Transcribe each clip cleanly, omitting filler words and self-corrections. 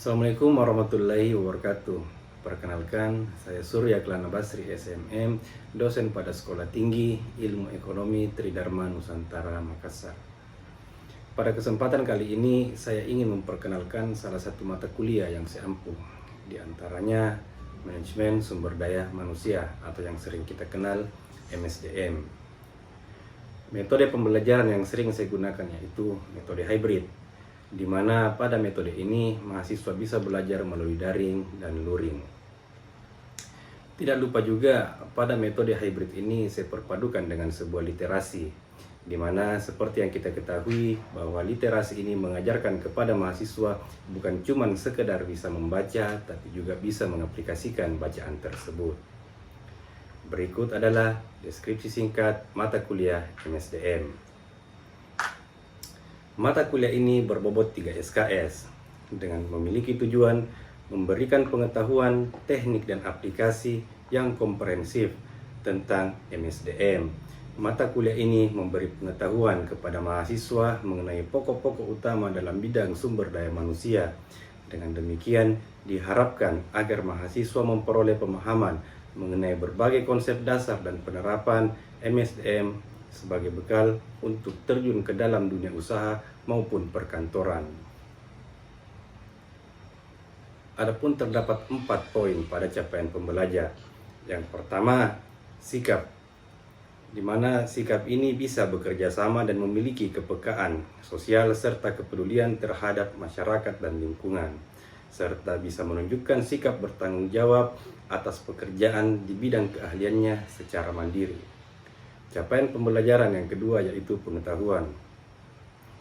Assalamualaikum warahmatullahi wabarakatuh. Perkenalkan, saya Surya Kelana Basri SMM, dosen pada Sekolah Tinggi Ilmu Ekonomi Tridharma Nusantara Makassar. Pada kesempatan kali ini, saya ingin memperkenalkan salah satu mata kuliah yang saya ampuh, di antaranya Manajemen Sumber Daya Manusia atau yang sering kita kenal MSDM. Metode pembelajaran yang sering saya gunakan yaitu metode hybrid, di mana pada metode ini mahasiswa bisa belajar melalui daring dan luring. Tidak lupa juga pada metode hybrid ini saya perpadukan dengan sebuah literasi, di mana seperti yang kita ketahui bahwa literasi ini mengajarkan kepada mahasiswa bukan cuma sekedar bisa membaca, tapi juga bisa mengaplikasikan bacaan tersebut. Berikut adalah deskripsi singkat mata kuliah MSDM. Mata kuliah ini berbobot 3 SKS dengan memiliki tujuan memberikan pengetahuan, teknik, dan aplikasi yang komprehensif tentang MSDM. Mata kuliah ini memberi pengetahuan kepada mahasiswa mengenai pokok-pokok utama dalam bidang sumber daya manusia. Dengan demikian, diharapkan agar mahasiswa memperoleh pemahaman mengenai berbagai konsep dasar dan penerapan MSDM sebagai bekal untuk terjun ke dalam dunia usaha maupun perkantoran. Adapun terdapat 4 poin pada capaian pembelajar. Yang pertama, sikap, di mana sikap ini bisa bekerja sama dan memiliki kepekaan sosial serta kepedulian terhadap masyarakat dan lingkungan, serta bisa menunjukkan sikap bertanggung jawab atas pekerjaan di bidang keahliannya secara mandiri. Capaian pembelajaran yang kedua yaitu pengetahuan,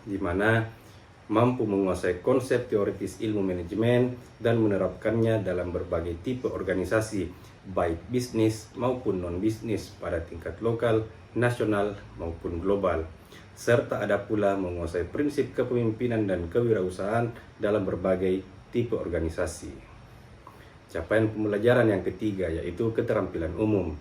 di mana mampu menguasai konsep teoritis ilmu manajemen dan menerapkannya dalam berbagai tipe organisasi, baik bisnis maupun non-bisnis pada tingkat lokal, nasional maupun global. Serta ada pula menguasai prinsip kepemimpinan dan kewirausahaan dalam berbagai tipe organisasi. Capaian pembelajaran yang ketiga yaitu keterampilan umum,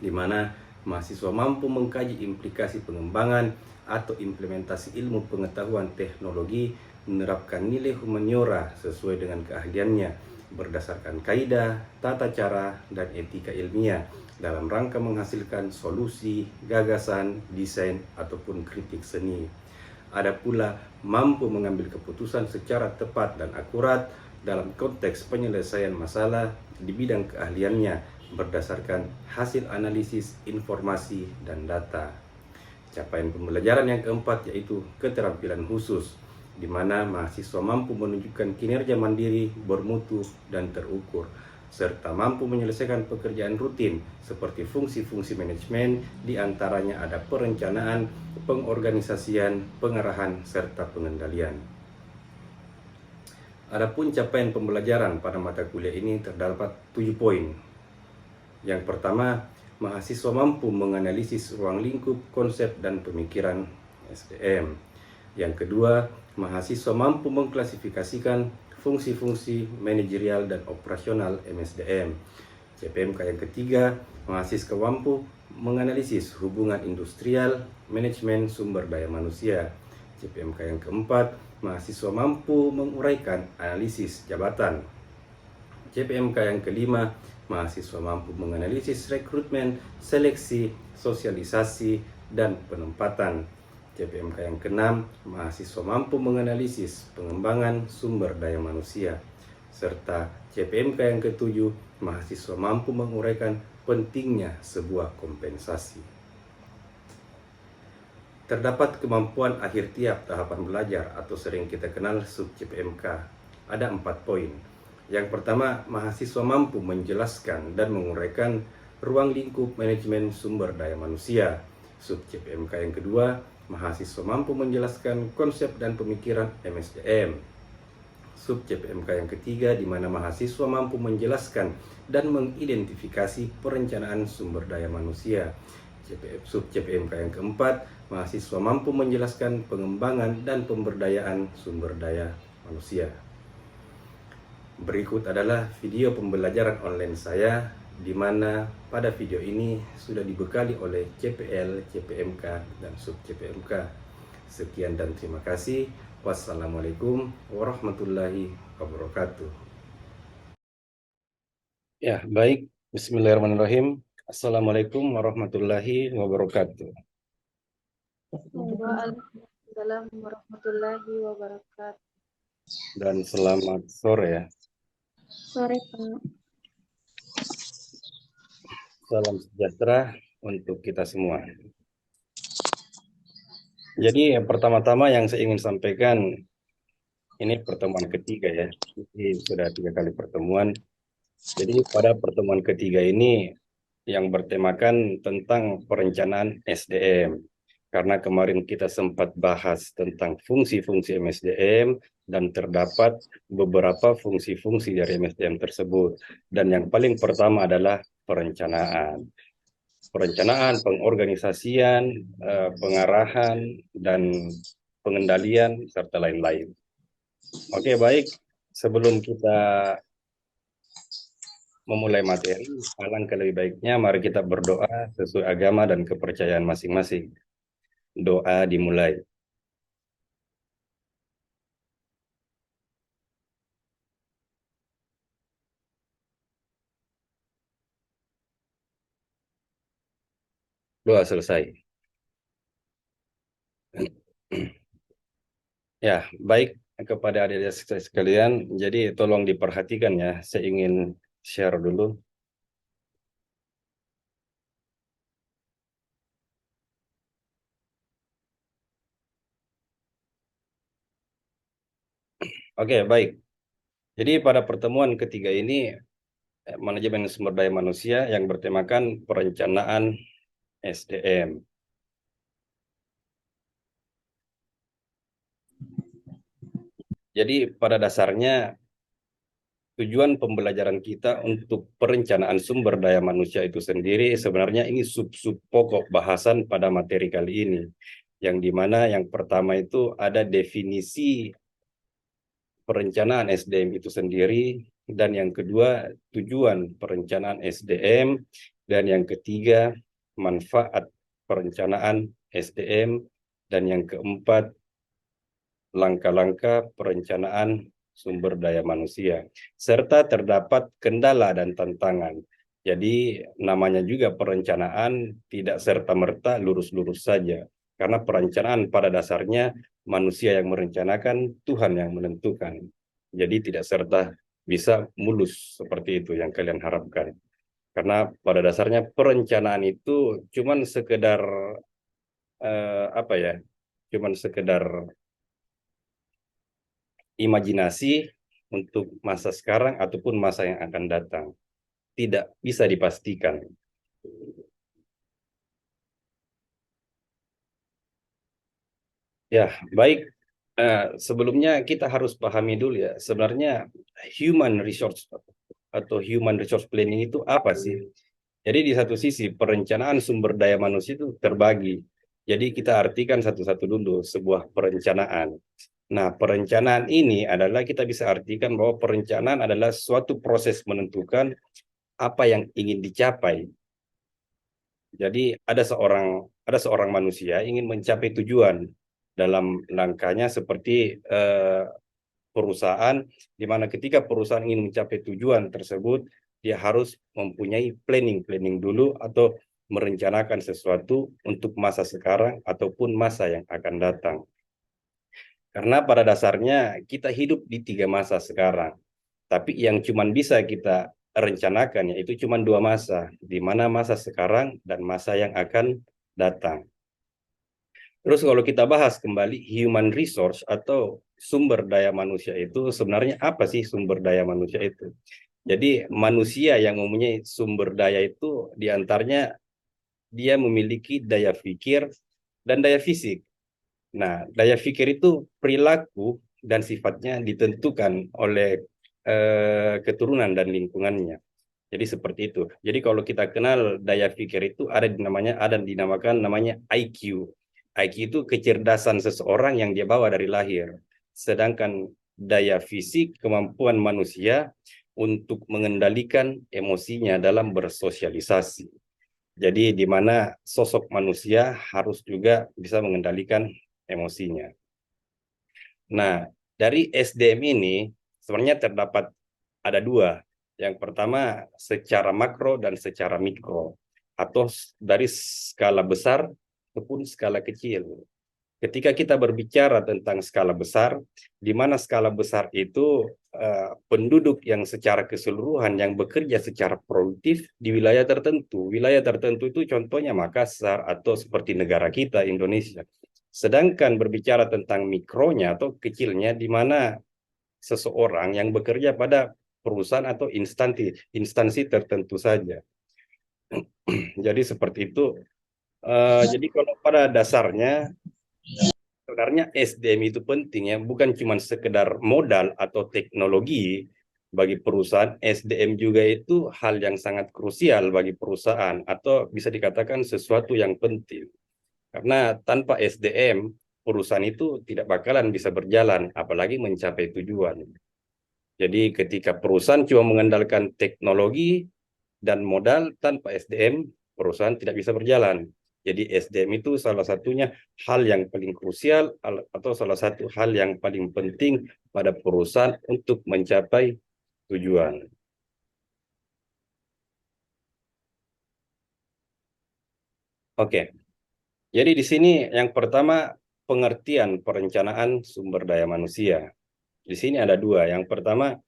di mana mahasiswa mampu mengkaji implikasi pengembangan atau implementasi ilmu pengetahuan teknologi, menerapkan nilai humaniora sesuai dengan keahliannya berdasarkan kaidah, tata cara, dan etika ilmiah dalam rangka menghasilkan solusi, gagasan, desain, ataupun kritik seni. Ada pula mampu mengambil keputusan secara tepat dan akurat dalam konteks penyelesaian masalah di bidang keahliannya berdasarkan hasil analisis informasi dan data. Capaian pembelajaran yang keempat yaitu keterampilan khusus, di mana mahasiswa mampu menunjukkan kinerja mandiri, bermutu, dan terukur, serta mampu menyelesaikan pekerjaan rutin seperti fungsi-fungsi manajemen, di antaranya ada perencanaan, pengorganisasian, pengarahan, serta pengendalian. Adapun capaian pembelajaran pada mata kuliah ini terdapat 7 poin. Yang pertama, mahasiswa mampu menganalisis ruang lingkup, konsep, dan pemikiran SDM. Yang kedua, mahasiswa mampu mengklasifikasikan fungsi-fungsi manajerial dan operasional MSDM. CPMK yang ketiga, mahasiswa mampu menganalisis hubungan industrial, manajemen sumber daya manusia. CPMK yang keempat, mahasiswa mampu menguraikan analisis jabatan. CPMK yang kelima, mahasiswa mampu menganalisis rekrutmen, seleksi, sosialisasi, dan penempatan. CPMK yang keenam, mahasiswa mampu menganalisis pengembangan sumber daya manusia. Serta CPMK yang ketujuh, mahasiswa mampu menguraikan pentingnya sebuah kompensasi. Terdapat kemampuan akhir tiap tahapan belajar atau sering kita kenal sub CPMK. Ada 4 poin. Yang pertama, mahasiswa mampu menjelaskan dan menguraikan ruang lingkup manajemen sumber daya manusia. Sub CPMK yang kedua, mahasiswa mampu menjelaskan konsep dan pemikiran MSDM. Sub CPMK yang ketiga, di mana mahasiswa mampu menjelaskan dan mengidentifikasi perencanaan sumber daya manusia. Sub CPMK yang keempat, mahasiswa mampu menjelaskan pengembangan dan pemberdayaan sumber daya manusia. Berikut adalah video pembelajaran online saya, di mana pada video ini sudah dibekali oleh CPL, CPMK, dan sub CPMK. Sekian dan terima kasih. Wassalamualaikum warahmatullahi wabarakatuh. Ya, baik. Bismillahirrahmanirrahim. Assalamualaikum warahmatullahi wabarakatuh. Waalaikumsalam warahmatullahi wabarakatuh. Dan selamat sore ya. Sore, Pak. Salam sejahtera untuk kita semua. Jadi pertama-tama yang saya ingin sampaikan, ini pertemuan ketiga ya. Jadi sudah 3 kali pertemuan. Jadi pada pertemuan ketiga ini yang bertemakan tentang perencanaan SDM. Karena kemarin kita sempat bahas tentang fungsi-fungsi MSDM dan terdapat beberapa fungsi-fungsi dari MSDM tersebut. Dan yang paling pertama adalah perencanaan. Perencanaan, pengorganisasian, pengarahan, dan pengendalian, serta lain-lain. Oke, baik. Sebelum kita memulai materi, alangkah lebih baiknya mari kita berdoa sesuai agama dan kepercayaan masing-masing. Doa dimulai. Doa selesai. Ya, baik kepada adik-adik sekalian. Jadi tolong diperhatikan ya. Saya ingin share dulu. Oke, baik. Jadi pada pertemuan ketiga ini, manajemen sumber daya manusia yang bertemakan perencanaan SDM. Jadi pada dasarnya tujuan pembelajaran kita untuk perencanaan sumber daya manusia itu sendiri sebenarnya ini sub-sub pokok bahasan pada materi kali ini. Yang dimana yang pertama itu ada definisi perencanaan SDM itu sendiri, dan yang kedua tujuan perencanaan SDM, dan yang ketiga manfaat perencanaan SDM, dan yang keempat langkah-langkah perencanaan sumber daya manusia, serta terdapat kendala dan tantangan. Jadi namanya juga perencanaan tidak serta-merta lurus-lurus saja, karena perencanaan pada dasarnya manusia yang merencanakan, Tuhan yang menentukan. Jadi tidak serta bisa mulus seperti itu yang kalian harapkan. Karena pada dasarnya perencanaan itu cuman sekedar apa ya? Cuman sekedar imajinasi untuk masa sekarang ataupun masa yang akan datang. Tidak bisa dipastikan. Ya, baik. Sebelumnya kita harus pahami dulu ya, sebenarnya human resource atau human resource planning itu apa sih? Jadi di satu sisi perencanaan sumber daya manusia itu terbagi. Jadi kita artikan satu-satu dulu sebuah perencanaan. Nah, perencanaan ini adalah kita bisa artikan bahwa perencanaan adalah suatu proses menentukan apa yang ingin dicapai. Jadi ada seorang manusia ingin mencapai tujuan dalam langkahnya seperti perusahaan, di mana ketika perusahaan ingin mencapai tujuan tersebut, dia harus mempunyai planning dulu atau merencanakan sesuatu untuk masa sekarang ataupun masa yang akan datang. Karena pada dasarnya kita hidup di 3 masa sekarang. Tapi yang cuma bisa kita rencanakan yaitu cuma 2 masa, di mana masa sekarang dan masa yang akan datang. Terus kalau kita bahas kembali human resource atau sumber daya manusia itu sebenarnya apa sih sumber daya manusia itu? Jadi manusia yang mempunyai sumber daya itu diantaranya dia memiliki daya pikir dan daya fisik. Nah, daya pikir itu perilaku dan sifatnya ditentukan oleh keturunan dan lingkungannya. Jadi seperti itu. Jadi kalau kita kenal daya pikir itu ada dinamakan namanya IQ. IQ itu kecerdasan seseorang yang dia bawa dari lahir. Sedangkan daya fisik kemampuan manusia untuk mengendalikan emosinya dalam bersosialisasi. Jadi di mana sosok manusia harus juga bisa mengendalikan emosinya. Nah, dari SDM ini sebenarnya terdapat ada dua. Yang pertama secara makro dan secara mikro, atau dari skala besar ataupun skala kecil. Ketika kita berbicara tentang skala besar, di mana skala besar itu penduduk yang secara keseluruhan yang bekerja secara produktif di wilayah tertentu. Wilayah tertentu itu contohnya Makassar atau seperti negara kita Indonesia. Sedangkan berbicara tentang mikronya atau kecilnya, di mana seseorang yang bekerja pada perusahaan atau instansi tertentu saja. Jadi seperti itu. Jadi kalau pada dasarnya sebenarnya SDM itu penting ya, bukan cuma sekedar modal atau teknologi bagi perusahaan. SDM juga itu hal yang sangat krusial bagi perusahaan, atau bisa dikatakan sesuatu yang penting. Karena tanpa SDM, perusahaan itu tidak bakalan bisa berjalan, apalagi mencapai tujuan. Jadi ketika perusahaan cuma mengandalkan teknologi dan modal tanpa SDM, perusahaan tidak bisa berjalan. Jadi SDM itu salah satunya hal yang paling krusial atau salah satu hal yang paling penting pada perusahaan untuk mencapai tujuan. Oke, jadi di sini yang pertama pengertian perencanaan sumber daya manusia. Di sini ada dua. Yang pertama,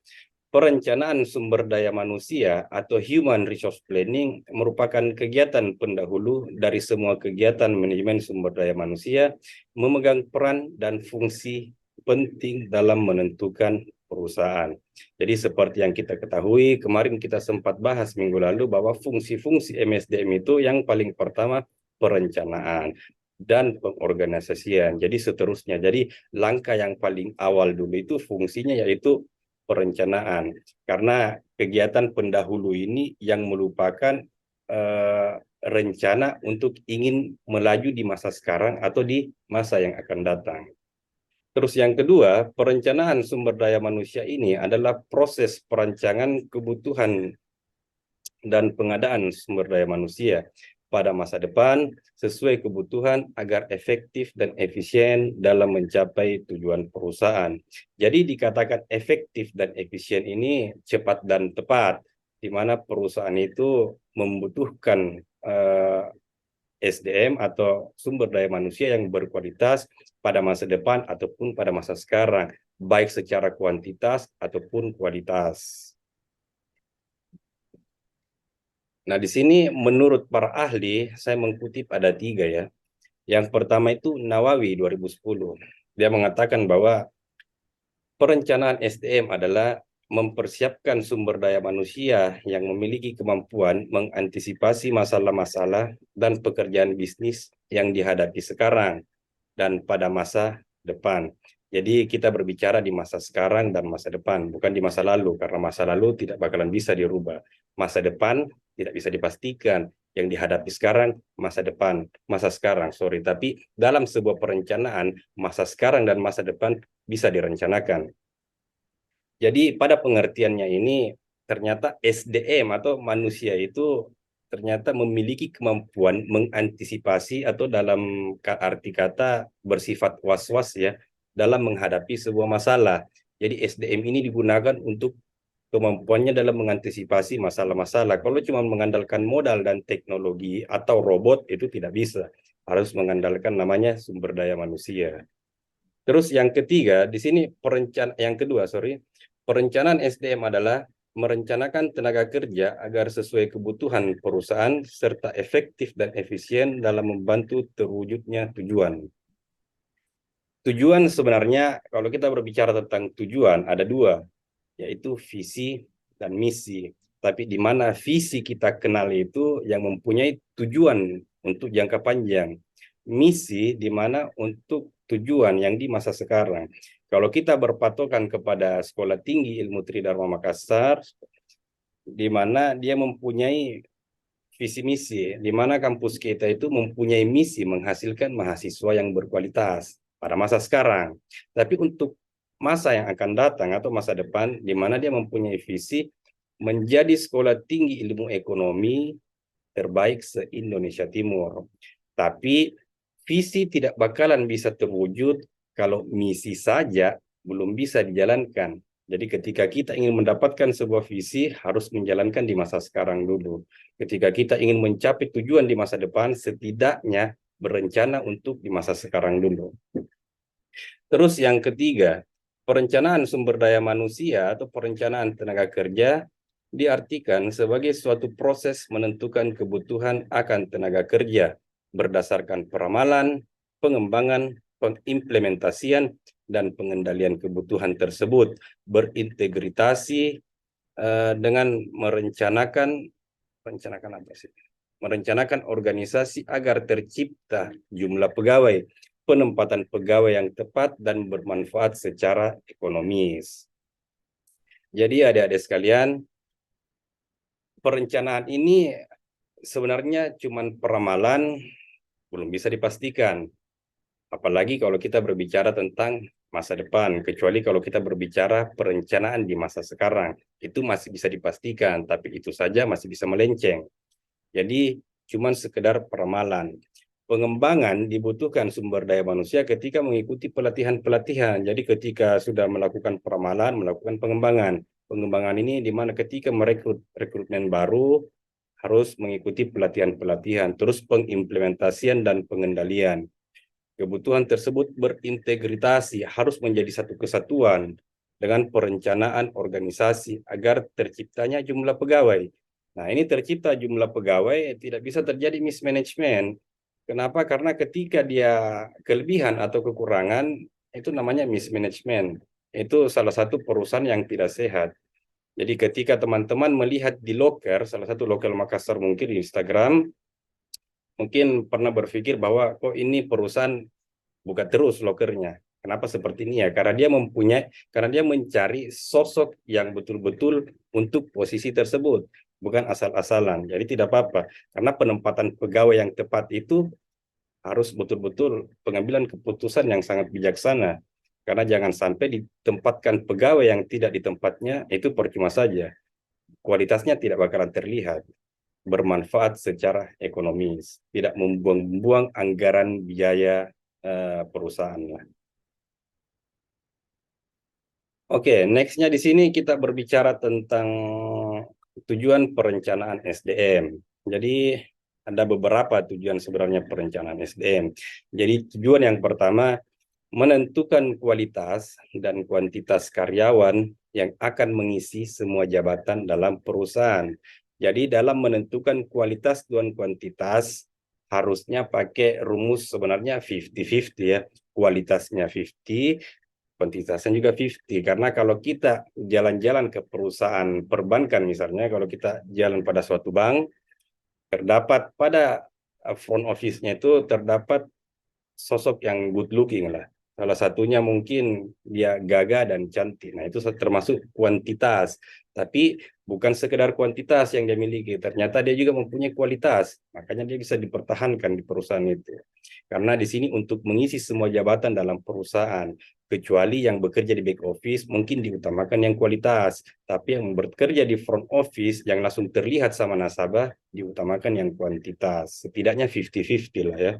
perencanaan sumber daya manusia atau human resource planning merupakan kegiatan pendahulu dari semua kegiatan manajemen sumber daya manusia, memegang peran dan fungsi penting dalam menentukan perusahaan. Jadi seperti yang kita ketahui, kemarin kita sempat bahas minggu lalu bahwa fungsi-fungsi MSDM itu yang paling pertama perencanaan dan pengorganisasian. Jadi seterusnya. Jadi langkah yang paling awal dulu itu fungsinya yaitu perencanaan. Karena kegiatan pendahulu ini yang merupakan rencana untuk ingin melaju di masa sekarang atau di masa yang akan datang. Terus yang kedua, perencanaan sumber daya manusia ini adalah proses perancangan kebutuhan dan pengadaan sumber daya manusia pada masa depan sesuai kebutuhan agar efektif dan efisien dalam mencapai tujuan perusahaan. Jadi dikatakan efektif dan efisien ini cepat dan tepat, di mana perusahaan itu membutuhkan SDM atau sumber daya manusia yang berkualitas pada masa depan ataupun pada masa sekarang, baik secara kuantitas ataupun kualitas. Nah, di sini menurut para ahli, saya mengutip ada tiga ya. Yang pertama itu Nawawi 2010. Dia mengatakan bahwa perencanaan SDM adalah mempersiapkan sumber daya manusia yang memiliki kemampuan mengantisipasi masalah-masalah dan pekerjaan bisnis yang dihadapi sekarang dan pada masa depan. Jadi kita berbicara di masa sekarang dan masa depan, bukan di masa lalu, karena masa lalu tidak bakalan bisa dirubah. Masa depan tidak bisa dipastikan. Yang dihadapi sekarang, masa depan, masa sekarang, sorry. Tapi dalam sebuah perencanaan, masa sekarang dan masa depan bisa direncanakan. Jadi pada pengertiannya ini, ternyata SDM atau manusia itu ternyata memiliki kemampuan mengantisipasi atau dalam arti kata bersifat was-was ya dalam menghadapi sebuah masalah. Jadi SDM ini digunakan untuk kemampuannya dalam mengantisipasi masalah-masalah. Kalau cuma mengandalkan modal dan teknologi atau robot itu tidak bisa. Harus mengandalkan namanya sumber daya manusia. Terus yang ketiga, di sini perencanaan SDM adalah merencanakan tenaga kerja agar sesuai kebutuhan perusahaan serta efektif dan efisien dalam membantu terwujudnya tujuan. Tujuan sebenarnya kalau kita berbicara tentang tujuan ada dua, yaitu visi dan misi. Tapi di mana visi kita kenal itu yang mempunyai tujuan untuk jangka panjang. Misi di mana untuk tujuan yang di masa sekarang. Kalau kita berpatokan kepada Sekolah Tinggi Ilmu Tridharma Makassar, di mana dia mempunyai visi misi, di mana kampus kita itu mempunyai misi menghasilkan mahasiswa yang berkualitas pada masa sekarang. Tapi untuk masa yang akan datang atau masa depan, di mana dia mempunyai visi menjadi sekolah tinggi ilmu ekonomi terbaik se-Indonesia Timur. Tapi visi tidak bakalan bisa terwujud Kalau misi saja belum bisa dijalankan. Jadi ketika kita ingin mendapatkan sebuah visi, harus menjalankan di masa sekarang dulu. Ketika kita ingin mencapai tujuan di masa depan, setidaknya berencana untuk di masa sekarang dulu. Terus yang ketiga, perencanaan sumber daya manusia atau perencanaan tenaga kerja diartikan sebagai suatu proses menentukan kebutuhan akan tenaga kerja berdasarkan peramalan, pengembangan, pengimplementasian, dan pengendalian kebutuhan tersebut berintegrasi dengan merencanakan apa sih? Merencanakan organisasi agar tercipta jumlah pegawai, penempatan pegawai yang tepat dan bermanfaat secara ekonomis. Jadi adik-adik sekalian, perencanaan ini sebenarnya cuma peramalan, belum bisa dipastikan. Apalagi kalau kita berbicara tentang masa depan, kecuali kalau kita berbicara perencanaan di masa sekarang, itu masih bisa dipastikan, tapi itu saja masih bisa melenceng. Jadi cuma sekedar peramalan. Pengembangan dibutuhkan sumber daya manusia ketika mengikuti pelatihan-pelatihan. Jadi ketika sudah melakukan peramalan, melakukan pengembangan. Pengembangan ini di mana ketika merekrut rekrutmen baru harus mengikuti pelatihan-pelatihan, terus pengimplementasian dan pengendalian. Kebutuhan tersebut berintegrasi, harus menjadi satu kesatuan dengan perencanaan organisasi agar terciptanya jumlah pegawai. Nah, ini tercipta jumlah pegawai tidak bisa terjadi mismanagement. Kenapa? Karena ketika dia kelebihan atau kekurangan, itu namanya mismanagement. Itu salah satu perusahaan yang tidak sehat. Jadi ketika teman-teman melihat di loker, salah satu loker Makassar mungkin di Instagram, mungkin pernah berpikir bahwa kok ini perusahaan buka terus lokernya. Kenapa seperti ini ya? Karena dia mencari sosok yang betul-betul untuk posisi tersebut, bukan asal-asalan. Jadi tidak apa-apa, karena penempatan pegawai yang tepat itu harus betul-betul pengambilan keputusan yang sangat bijaksana. Karena jangan sampai ditempatkan pegawai yang tidak di tempatnya, itu percuma saja. Kualitasnya tidak bakalan terlihat bermanfaat secara ekonomis, tidak membuang-buang anggaran biaya perusahaan lah. Oke, nextnya di sini kita berbicara tentang tujuan perencanaan SDM. Jadi ada beberapa tujuan sebenarnya perencanaan SDM. Jadi tujuan yang pertama menentukan kualitas dan kuantitas karyawan yang akan mengisi semua jabatan dalam perusahaan. Jadi dalam menentukan kualitas dan kuantitas harusnya pakai rumus sebenarnya 50-50 ya. Kualitasnya 50, kuantitasnya juga 50. Karena kalau kita jalan-jalan ke perusahaan perbankan misalnya, kalau kita jalan pada suatu bank, terdapat pada front office-nya itu terdapat sosok yang good looking lah. Salah satunya mungkin dia gagah dan cantik. Nah, itu termasuk kuantitas. Tapi bukan sekedar kuantitas yang dia miliki. Ternyata dia juga mempunyai kualitas. Makanya dia bisa dipertahankan di perusahaan itu. Karena di sini untuk mengisi semua jabatan dalam perusahaan, kecuali yang bekerja di back office, mungkin diutamakan yang kualitas. Tapi yang bekerja di front office, yang langsung terlihat sama nasabah, diutamakan yang kuantitas. Setidaknya 50-50 lah ya.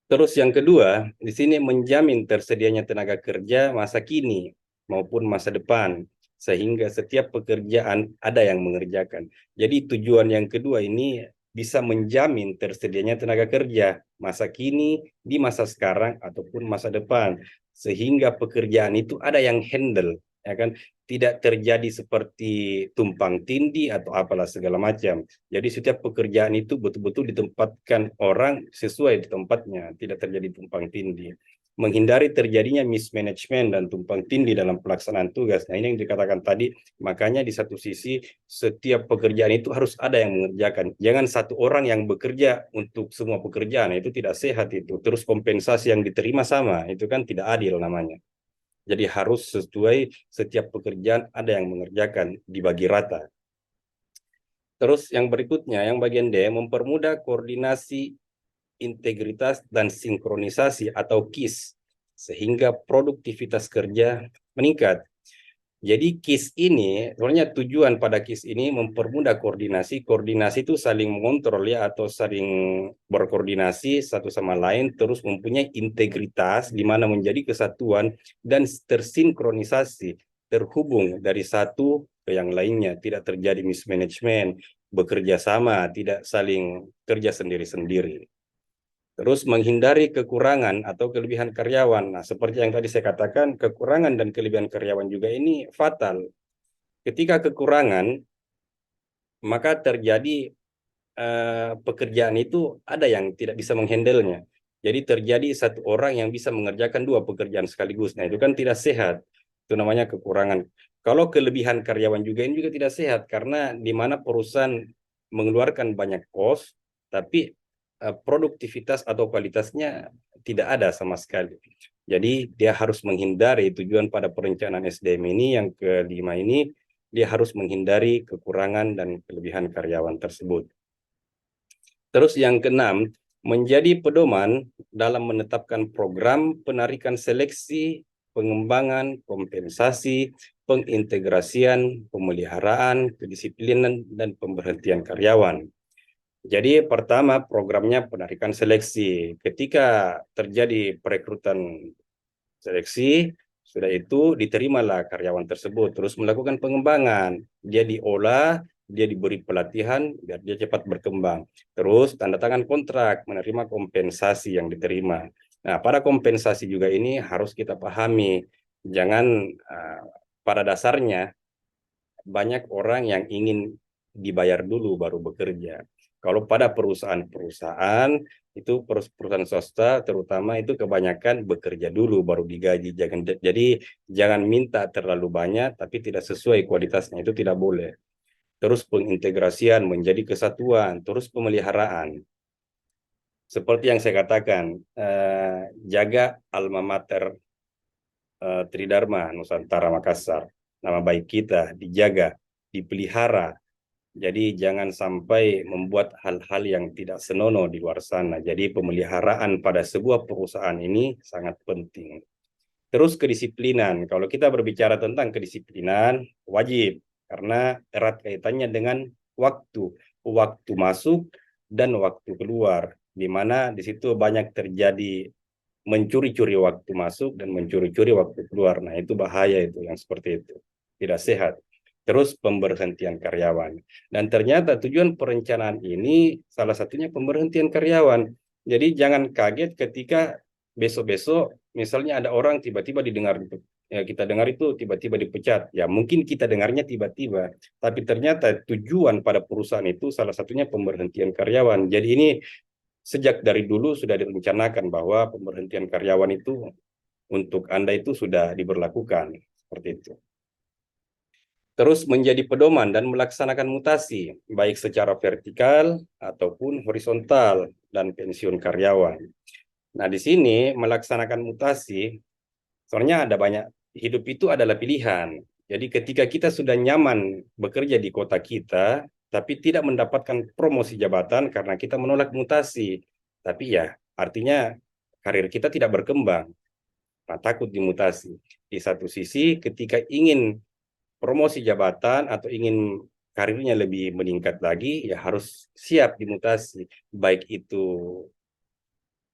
Terus yang kedua, di sini menjamin tersedianya tenaga kerja masa kini maupun masa depan, sehingga setiap pekerjaan ada yang mengerjakan. Jadi tujuan yang kedua ini bisa menjamin tersedianya tenaga kerja masa kini, di masa sekarang, ataupun masa depan. Sehingga pekerjaan itu ada yang handle, ya kan? Tidak terjadi seperti tumpang tindih atau apalah segala macam. Jadi setiap pekerjaan itu betul-betul ditempatkan orang sesuai di tempatnya, tidak terjadi tumpang tindih. Menghindari terjadinya mismanagement dan tumpang tindih dalam pelaksanaan tugas. Nah, ini yang dikatakan tadi, makanya di satu sisi setiap pekerjaan itu harus ada yang mengerjakan. Jangan satu orang yang bekerja untuk semua pekerjaan, itu tidak sehat itu. Terus kompensasi yang diterima sama, itu kan tidak adil namanya. Jadi harus sesuai setiap pekerjaan ada yang mengerjakan, dibagi rata. Terus yang berikutnya, yang bagian D, mempermudah koordinasi, integritas, dan sinkronisasi atau KIS, sehingga produktivitas kerja meningkat. Jadi KIS ini, sebenarnya tujuan pada KIS ini mempermudah koordinasi. Koordinasi itu saling mengontrol ya, atau saling berkoordinasi satu sama lain, terus mempunyai integritas di mana menjadi kesatuan dan tersinkronisasi, terhubung dari satu ke yang lainnya, tidak terjadi mismanagement, bekerja sama, tidak saling kerja sendiri-sendiri. Terus menghindari kekurangan atau kelebihan karyawan. Nah, seperti yang tadi saya katakan, kekurangan dan kelebihan karyawan juga ini fatal. Ketika kekurangan, maka terjadi pekerjaan itu ada yang tidak bisa menghandlenya. Jadi terjadi satu orang yang bisa mengerjakan dua pekerjaan sekaligus. Nah, itu kan tidak sehat. Itu namanya kekurangan. Kalau kelebihan karyawan juga ini juga tidak sehat karena di mana perusahaan mengeluarkan banyak kos, tapi produktivitas atau kualitasnya tidak ada sama sekali. Jadi dia harus menghindari tujuan pada perencanaan SDM ini yang kelima ini, dia harus menghindari kekurangan dan kelebihan karyawan tersebut. Terus yang keenam, menjadi pedoman dalam menetapkan program penarikan seleksi, pengembangan, kompensasi, pengintegrasian, pemeliharaan, kedisiplinan, dan pemberhentian karyawan. Jadi pertama programnya penarikan seleksi. Ketika terjadi perekrutan seleksi, sudah itu diterimalah karyawan tersebut, terus melakukan pengembangan. Dia diolah, dia diberi pelatihan biar dia cepat berkembang. Terus tanda tangan kontrak, menerima kompensasi yang diterima. Nah, pada kompensasi juga ini harus kita pahami, jangan pada dasarnya banyak orang yang ingin dibayar dulu baru bekerja. Kalau pada perusahaan-perusahaan itu perusahaan swasta terutama itu kebanyakan bekerja dulu baru digaji. Jadi jangan minta terlalu banyak tapi tidak sesuai kualitasnya, itu tidak boleh. Terus pengintegrasian menjadi kesatuan, terus pemeliharaan. Seperti yang saya katakan, jaga alma mater Tridharma Nusantara Makassar. Nama baik kita dijaga, dipelihara. Jadi jangan sampai membuat hal-hal yang tidak senonoh di luar sana. Jadi pemeliharaan pada sebuah perusahaan ini sangat penting. Terus kedisiplinan. Kalau kita berbicara tentang kedisiplinan, wajib. Karena erat kaitannya dengan waktu. Waktu masuk dan waktu keluar. Di mana di situ banyak terjadi mencuri-curi waktu masuk dan mencuri-curi waktu keluar. Nah, itu bahaya itu yang seperti itu. Tidak sehat. Terus pemberhentian karyawan. Dan ternyata tujuan perencanaan ini salah satunya pemberhentian karyawan. Jadi jangan kaget ketika besok-besok misalnya ada orang tiba-tiba didengar, ya kita dengar itu tiba-tiba dipecat. Ya mungkin kita dengarnya tiba-tiba, tapi ternyata tujuan pada perusahaan itu salah satunya pemberhentian karyawan. Jadi ini sejak dari dulu sudah direncanakan bahwa pemberhentian karyawan itu untuk Anda itu sudah diberlakukan seperti itu. Terus menjadi pedoman dan melaksanakan mutasi baik secara vertikal ataupun horizontal dan pensiun karyawan. Nah, di sini melaksanakan mutasi, soalnya ada banyak, hidup itu adalah pilihan. Jadi ketika kita sudah nyaman bekerja di kota kita, tapi tidak mendapatkan promosi jabatan karena kita menolak mutasi. Tapi ya, artinya karir kita tidak berkembang. Nah, takut dimutasi. Di satu sisi, ketika ingin promosi jabatan atau ingin karirnya lebih meningkat lagi, ya harus siap dimutasi. Baik itu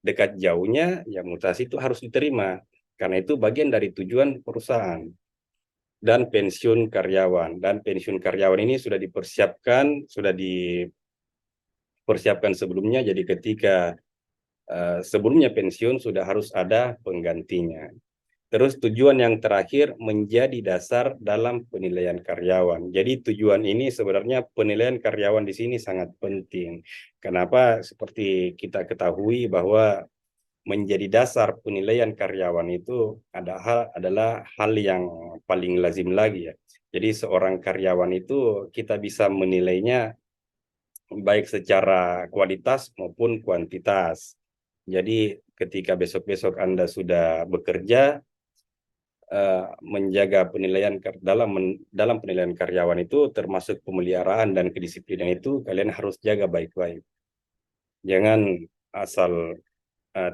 dekat jauhnya, ya mutasi itu harus diterima. Karena itu bagian dari tujuan perusahaan. Dan pensiun karyawan. Dan pensiun karyawan ini sudah dipersiapkan, sebelumnya. Jadi ketika sebelumnya pensiun sudah harus ada penggantinya. Terus tujuan yang terakhir menjadi dasar dalam penilaian karyawan. Jadi tujuan ini sebenarnya penilaian karyawan di sini sangat penting. Kenapa? Seperti kita ketahui bahwa menjadi dasar penilaian karyawan itu adalah hal yang paling lazim lagi ya. Jadi seorang karyawan itu kita bisa menilainya baik secara kualitas maupun kuantitas. Jadi ketika besok-besok Anda sudah bekerja, menjaga penilaian dalam penilaian karyawan itu termasuk pemeliharaan dan kedisiplinan itu kalian harus jaga baik-baik. Jangan asal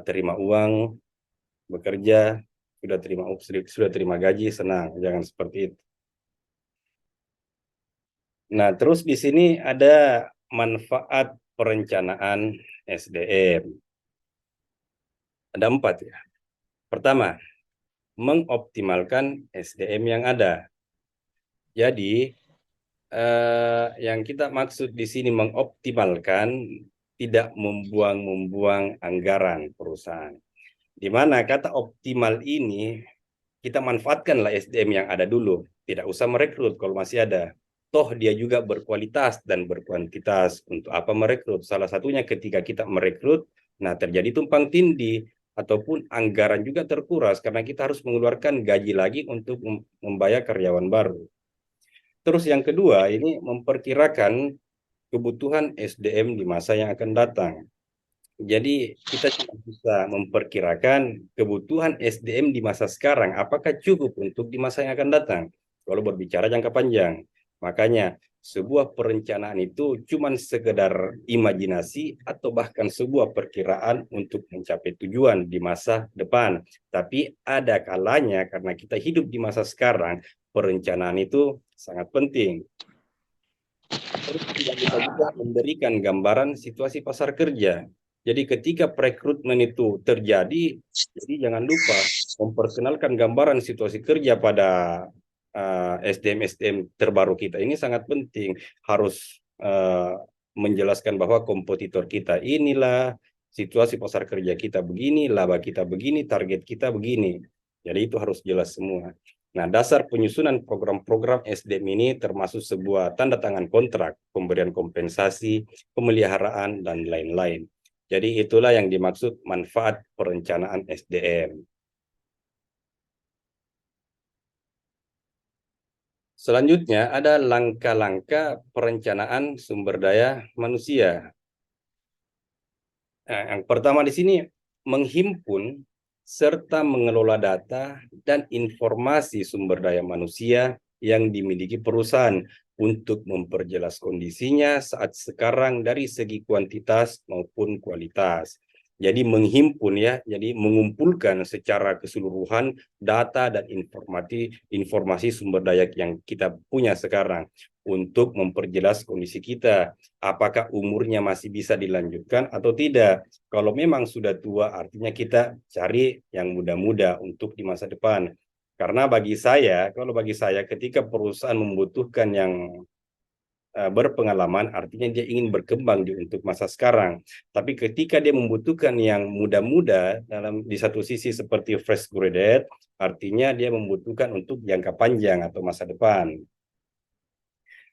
terima uang, bekerja, sudah terima gaji, senang. Jangan seperti itu. Nah, terus di sini ada manfaat perencanaan SDM. Ada 4 ya. Pertama, mengoptimalkan SDM yang ada. Jadi, yang kita maksud di sini mengoptimalkan tidak membuang-membuang anggaran perusahaan. Di mana kata optimal ini kita manfaatkanlah SDM yang ada dulu. Tidak usah merekrut kalau masih ada. Toh dia juga berkualitas dan berkuantitas. Untuk apa merekrut? Salah satunya ketika kita merekrut, nah terjadi tumpang tindih ataupun anggaran juga terkuras karena kita harus mengeluarkan gaji lagi untuk membayar karyawan baru. Terus yang kedua, ini memperkirakan kebutuhan SDM di masa yang akan datang. Jadi kita cuma bisa memperkirakan kebutuhan SDM di masa sekarang, apakah cukup untuk di masa yang akan datang. Kalau berbicara jangka panjang, makanya sebuah perencanaan itu cuma sekedar imajinasi atau bahkan sebuah perkiraan untuk mencapai tujuan di masa depan. Tapi ada kalanya karena kita hidup di masa sekarang, perencanaan itu sangat penting. Terus tidak lupa juga memberikan gambaran situasi pasar kerja. Jadi ketika perekrutmen itu terjadi, jadi jangan lupa memperkenalkan gambaran situasi kerja pada SDM-SDM terbaru kita ini sangat penting. Harus menjelaskan bahwa kompetitor kita inilah, situasi pasar kerja kita begini, laba kita begini, target kita begini. Jadi itu harus jelas semua. Nah, dasar penyusunan program-program SDM ini termasuk sebuah tanda tangan kontrak, pemberian kompensasi, pemeliharaan, dan lain-lain. Jadi itulah yang dimaksud manfaat perencanaan SDM. Selanjutnya ada langkah-langkah perencanaan sumber daya manusia. Nah, yang pertama di sini menghimpun serta mengelola data dan informasi sumber daya manusia yang dimiliki perusahaan untuk memperjelas kondisinya saat sekarang dari segi kuantitas maupun kualitas. Jadi menghimpun ya, jadi mengumpulkan secara keseluruhan data dan informasi sumber daya yang kita punya sekarang untuk memperjelas kondisi kita. Apakah umurnya masih bisa dilanjutkan atau tidak? Kalau memang sudah tua, artinya kita cari yang muda-muda untuk di masa depan. Karena kalau bagi saya, ketika perusahaan membutuhkan yang berpengalaman, artinya dia ingin berkembang untuk masa sekarang. Tapi ketika dia membutuhkan yang muda-muda di satu sisi seperti fresh graduate, artinya dia membutuhkan untuk jangka panjang atau masa depan.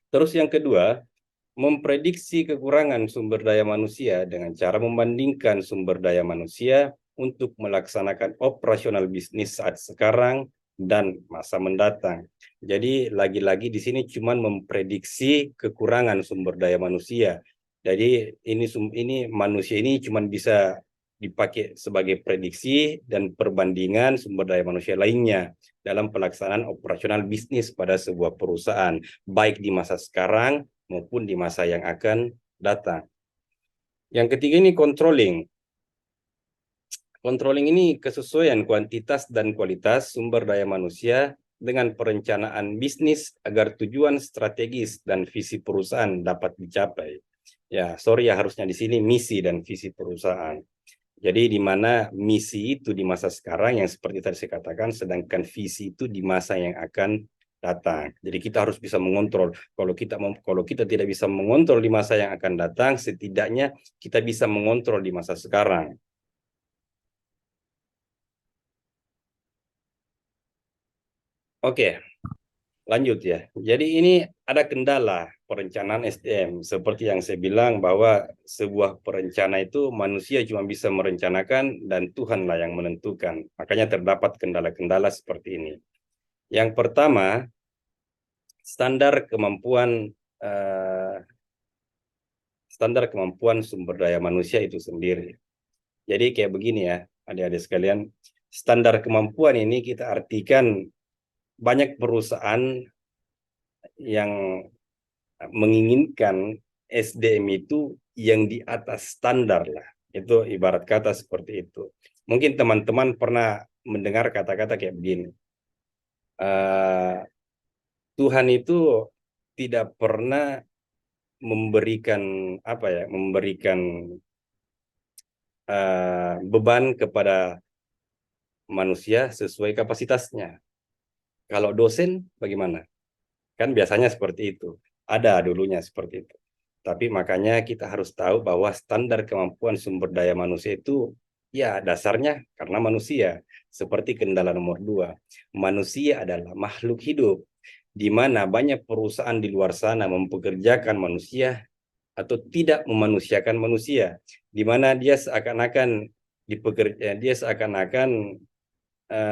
Terus yang kedua, memprediksi kekurangan sumber daya manusia dengan cara membandingkan sumber daya manusia untuk melaksanakan operasional bisnis saat sekarang dan masa mendatang. Jadi lagi-lagi di sini cuma memprediksi kekurangan sumber daya manusia. Jadi ini manusia ini cuma bisa dipakai sebagai prediksi dan perbandingan sumber daya manusia lainnya dalam pelaksanaan operasional bisnis pada sebuah perusahaan, baik di masa sekarang maupun di masa yang akan datang. Yang ketiga ini controlling. Controlling ini kesesuaian kuantitas dan kualitas sumber daya manusia dengan perencanaan bisnis agar tujuan strategis dan visi perusahaan dapat dicapai. Ya, sorry ya, harusnya di sini misi dan visi perusahaan. Jadi di mana misi itu di masa sekarang yang seperti tadi saya katakan, sedangkan visi itu di masa yang akan datang. Jadi kita harus bisa mengontrol. Kalau kita tidak bisa mengontrol di masa yang akan datang, setidaknya kita bisa mengontrol di masa sekarang. Oke, lanjut ya. Jadi ini ada kendala perencanaan SDM. Seperti yang saya bilang bahwa sebuah perencana itu manusia cuma bisa merencanakan dan Tuhanlah yang menentukan. Makanya terdapat kendala-kendala seperti ini. Yang pertama, eh, standar kemampuan sumber daya manusia itu sendiri. Jadi kayak begini ya, adik-adik sekalian, standar kemampuan ini kita artikan banyak perusahaan yang menginginkan SDM itu yang di atas standar lah. Itu ibarat kata seperti itu. Mungkin teman-teman pernah mendengar kata-kata kayak begini. Uh, Tuhan itu tidak pernah memberikan beban kepada manusia sesuai kapasitasnya. Kalau dosen bagaimana? Kan biasanya seperti itu. Ada dulunya seperti itu. Tapi makanya kita harus tahu bahwa standar kemampuan sumber daya manusia itu ya dasarnya karena manusia. Seperti kendala nomor 2. Manusia adalah makhluk hidup. Di mana banyak perusahaan di luar sana mempekerjakan manusia atau tidak memanusiakan manusia. Di mana dia seakan-akan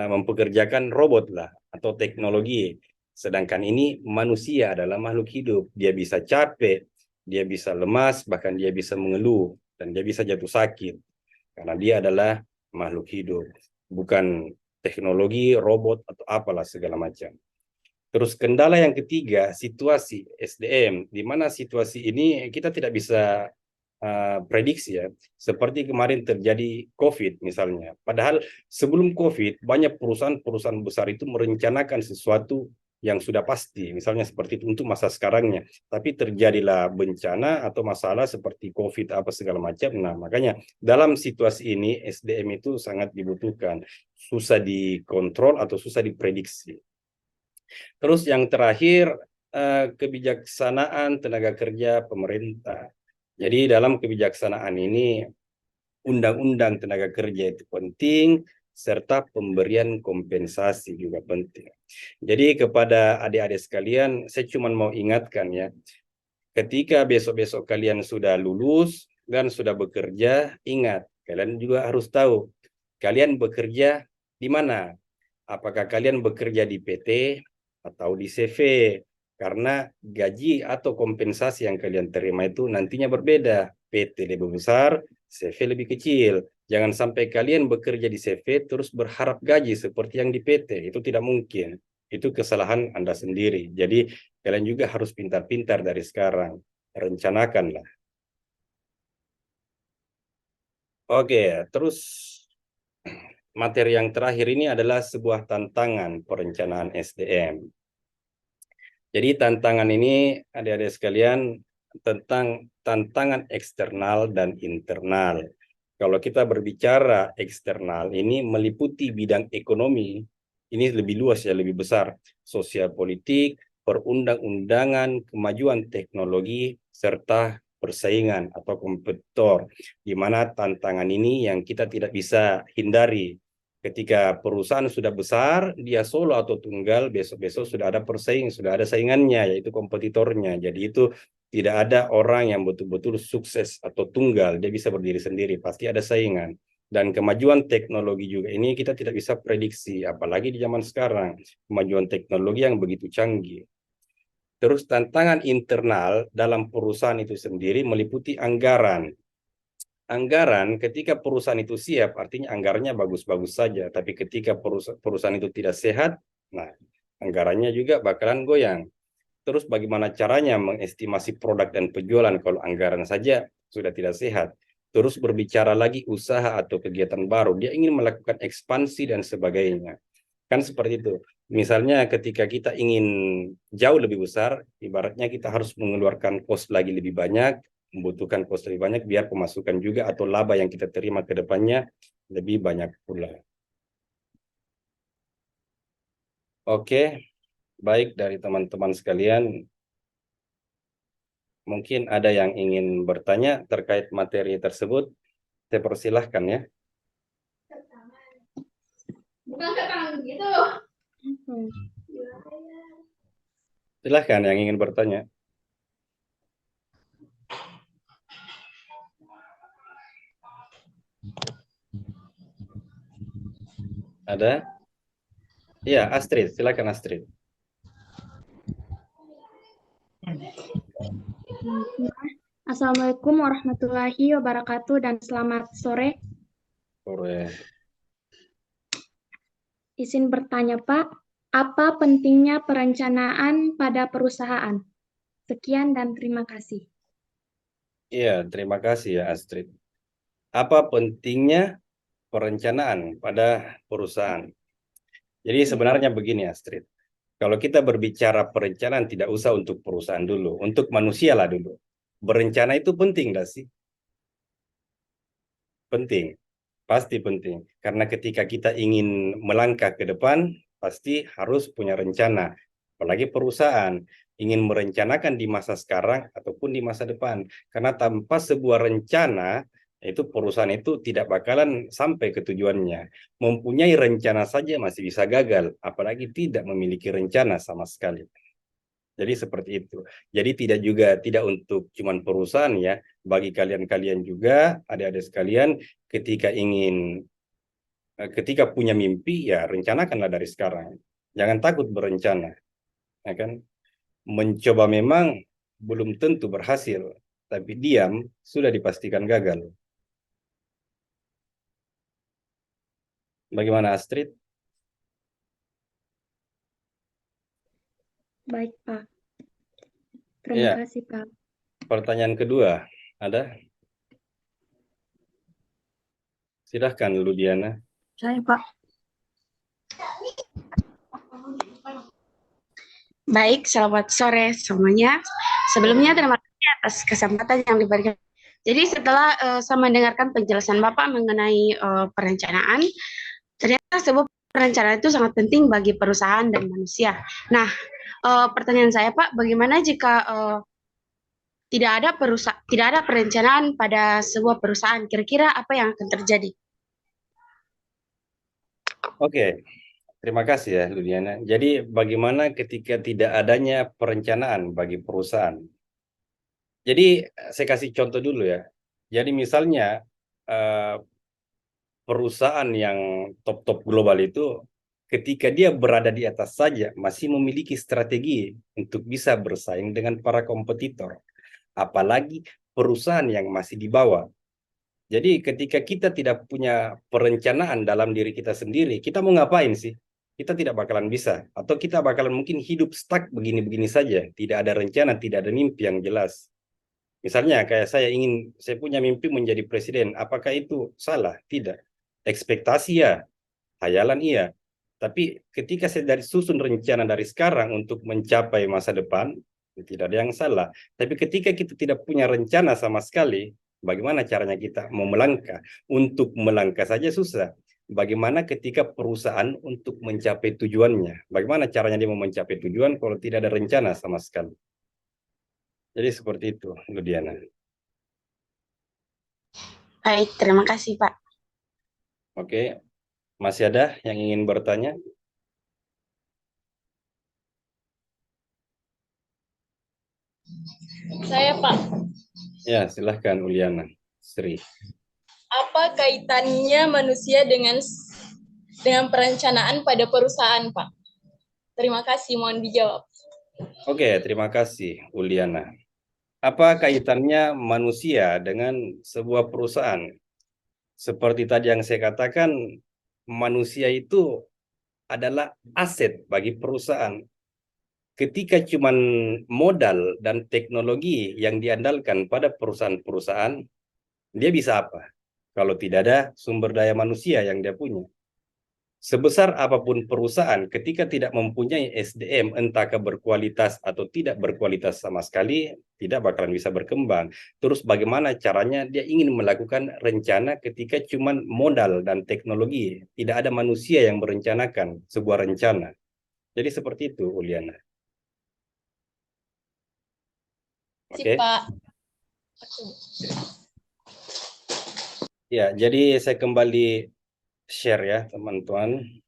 mempekerjakan robot lah atau teknologi. Sedangkan ini manusia adalah makhluk hidup. Dia bisa capek, dia bisa lemas, bahkan dia bisa mengeluh, dan dia bisa jatuh sakit. Karena dia adalah makhluk hidup. Bukan teknologi, robot, atau apalah segala macam. Terus kendala yang ketiga, situasi SDM, di mana situasi ini kita tidak bisa prediksi ya. Seperti kemarin terjadi COVID misalnya. Padahal sebelum COVID, banyak perusahaan-perusahaan besar itu merencanakan sesuatu yang sudah pasti, misalnya seperti itu untuk masa sekarangnya. Tapi terjadilah bencana atau masalah seperti COVID apa segala macam. Nah, makanya dalam situasi ini SDM itu sangat dibutuhkan. Susah dikontrol atau susah diprediksi. Terus yang terakhir, kebijaksanaan tenaga kerja pemerintah. Jadi dalam kebijaksanaan ini, undang-undang tenaga kerja itu penting, serta pemberian kompensasi juga penting. Jadi kepada adik-adik sekalian, saya cuma mau ingatkan ya, ketika besok-besok kalian sudah lulus dan sudah bekerja, ingat, kalian juga harus tahu, kalian bekerja di mana? Apakah kalian bekerja di PT atau di CV? Karena gaji atau kompensasi yang kalian terima itu nantinya berbeda. PT lebih besar, CV lebih kecil. Jangan sampai kalian bekerja di CV terus berharap gaji seperti yang di PT. Itu tidak mungkin. Itu kesalahan Anda sendiri. Jadi kalian juga harus pintar-pintar dari sekarang. Rencanakanlah. Oke, terus materi yang terakhir ini adalah sebuah tantangan perencanaan SDM. Jadi tantangan ini adik-adik sekalian tentang tantangan eksternal dan internal. Kalau kita berbicara eksternal ini meliputi bidang ekonomi, ini lebih luas ya, lebih besar. Sosial politik, perundang-undangan, kemajuan teknologi, serta persaingan atau kompetitor. Di mana tantangan ini yang kita tidak bisa hindari. Ketika perusahaan sudah besar, dia solo atau tunggal, besok-besok sudah ada persaing, sudah ada saingannya, yaitu kompetitornya. Jadi itu tidak ada orang yang betul-betul sukses atau tunggal, dia bisa berdiri sendiri, pasti ada saingan. Dan kemajuan teknologi juga ini kita tidak bisa prediksi, apalagi di zaman sekarang, kemajuan teknologi yang begitu canggih. Terus tantangan internal dalam perusahaan itu sendiri meliputi anggaran. Anggaran ketika perusahaan itu siap, artinya anggarannya bagus-bagus saja. Tapi ketika perusahaan itu tidak sehat, nah anggarannya juga bakalan goyang. Terus bagaimana caranya mengestimasi produk dan penjualan kalau anggaran saja sudah tidak sehat. Terus berbicara lagi usaha atau kegiatan baru, dia ingin melakukan ekspansi dan sebagainya. Kan seperti itu. Misalnya ketika kita ingin jauh lebih besar, ibaratnya kita harus mengeluarkan kos lagi lebih banyak, membutuhkan kos lebih banyak biar pemasukan juga atau laba yang kita terima ke depannya lebih banyak pula. Oke, baik dari teman-teman sekalian, mungkin ada yang ingin bertanya terkait materi tersebut, saya persilahkan ya. Bukan ke tangan gitu. Silahkan yang ingin bertanya. Ada? Iya, Astrid, silakan Astrid. Assalamualaikum warahmatullahi wabarakatuh dan selamat sore. Sore. Izin bertanya, Pak, apa pentingnya perencanaan pada perusahaan? Sekian dan terima kasih. Iya, terima kasih ya Astrid. Apa pentingnya perencanaan pada perusahaan? Jadi sebenarnya begini Astrid. Kalau kita berbicara perencanaan tidak usah untuk perusahaan dulu, untuk manusia lah dulu. Berencana itu penting dah sih. Penting, pasti penting. Karena ketika kita ingin melangkah ke depan, pasti harus punya rencana. Apalagi perusahaan ingin merencanakan di masa sekarang ataupun di masa depan. Karena tanpa sebuah rencana, itu perusahaan itu tidak bakalan sampai ke tujuannya. Mempunyai rencana saja masih bisa gagal, apalagi tidak memiliki rencana sama sekali. Jadi seperti itu. Jadi tidak untuk cuman perusahaan ya, bagi kalian-kalian juga, adik-adik sekalian, ketika punya mimpi ya rencanakanlah dari sekarang. Jangan takut berencana, ya kan? Mencoba memang belum tentu berhasil, tapi diam sudah dipastikan gagal. Bagaimana Astrid? Baik, Pak. Iya. Terima kasih, Pak. Pertanyaan kedua, ada? Silahkan Ludiana. Saya, Pak. Baik, selamat sore semuanya. Sebelumnya terima kasih atas kesempatan yang diberikan. Jadi setelah saya mendengarkan penjelasan Bapak mengenai perencanaan, ternyata sebuah perencanaan itu sangat penting bagi perusahaan dan manusia. Nah, pertanyaan saya Pak, bagaimana jika tidak ada perencanaan pada sebuah perusahaan? Kira-kira apa yang akan terjadi? Oke, terima kasih ya Ludiana. Jadi bagaimana ketika tidak adanya perencanaan bagi perusahaan? Jadi saya kasih contoh dulu ya. Jadi misalnya perusahaan yang top-top global itu ketika dia berada di atas saja masih memiliki strategi untuk bisa bersaing dengan para kompetitor. Apalagi perusahaan yang masih di bawah. Jadi ketika kita tidak punya perencanaan dalam diri kita sendiri, kita mau ngapain sih? Kita tidak bakalan bisa. Atau kita bakalan mungkin hidup stuck begini-begini saja. Tidak ada rencana, tidak ada mimpi yang jelas. Misalnya kayak saya punya mimpi menjadi presiden. Apakah itu salah? Tidak. Ekspektasi ya, hayalan iya. Tapi ketika saya susun rencana dari sekarang untuk mencapai masa depan, tidak ada yang salah. Tapi ketika kita tidak punya rencana sama sekali, bagaimana caranya kita mau melangkah? Untuk melangkah saja susah. Bagaimana ketika perusahaan untuk mencapai tujuannya? Bagaimana caranya dia mau mencapai tujuan kalau tidak ada rencana sama sekali? Jadi seperti itu, Ludiana. Baik, terima kasih Pak. Oke, masih ada yang ingin bertanya? Saya Pak, Ya, silahkan Uliana. Sri. apa kaitannya manusia dengan perencanaan pada perusahaan, Pak? Terima kasih, mohon dijawab. Oke, terima kasih Uliana. Apa kaitannya manusia dengan sebuah perusahaan? Seperti tadi yang saya katakan, manusia itu adalah aset bagi perusahaan. Ketika cuman modal dan teknologi yang diandalkan pada perusahaan-perusahaan, dia bisa apa? Kalau tidak ada sumber daya manusia yang dia punya. Sebesar apapun perusahaan, ketika tidak mempunyai SDM, entahkah berkualitas atau tidak berkualitas sama sekali, tidak bakalan bisa berkembang. Terus bagaimana caranya dia ingin melakukan rencana ketika cuma modal dan teknologi, tidak ada manusia yang merencanakan sebuah rencana. Jadi seperti itu, Uliana. Oke. Pak. Ya, jadi saya kembali share ya, teman-teman.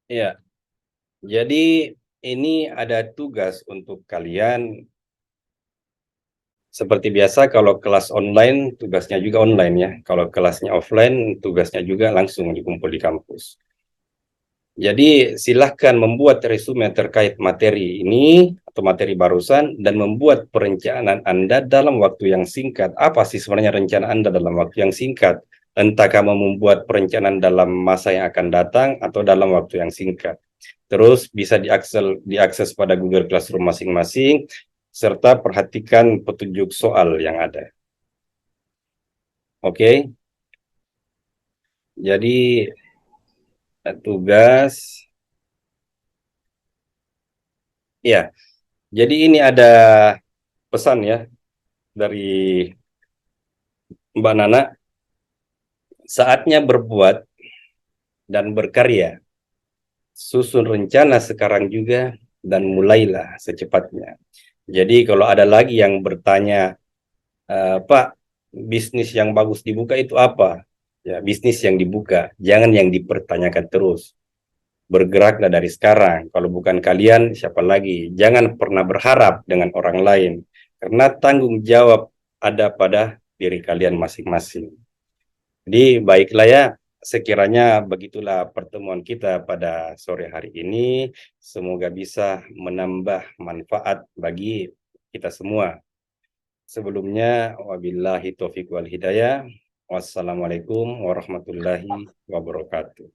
Ya, jadi ini ada tugas untuk kalian. Seperti biasa kalau kelas online, tugasnya juga online ya. Kalau kelasnya offline, tugasnya juga langsung dikumpul di kampus. Jadi silahkan membuat resume terkait materi ini atau materi barusan dan membuat perencanaan Anda dalam waktu yang singkat. Apa sih sebenarnya rencana Anda dalam waktu yang singkat? Entah kamu membuat perencanaan dalam masa yang akan datang atau dalam waktu yang singkat. Terus bisa diakses pada Google Classroom masing-masing, serta perhatikan petunjuk soal yang ada. Oke, jadi tugas, ya. Jadi ini ada pesan ya dari Mbak Nana, saatnya berbuat dan berkarya. Susun rencana sekarang juga dan mulailah secepatnya. Jadi kalau ada lagi yang bertanya, Pak, bisnis yang bagus dibuka itu apa? Ya, bisnis yang dibuka, jangan yang dipertanyakan terus. Bergeraklah dari sekarang. Kalau bukan kalian, siapa lagi? Jangan pernah berharap dengan orang lain, karena tanggung jawab ada pada diri kalian masing-masing. Jadi baiklah ya, sekiranya begitulah pertemuan kita pada sore hari ini. Semoga bisa menambah manfaat bagi kita semua. Sebelumnya, wabillahi taufiq wal hidayah. Wassalamualaikum warahmatullahi wabarakatuh.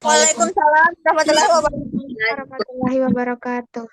Waalaikumsalam warahmatullahi wabarakatuh. Warahmatullahi wabarakatuh.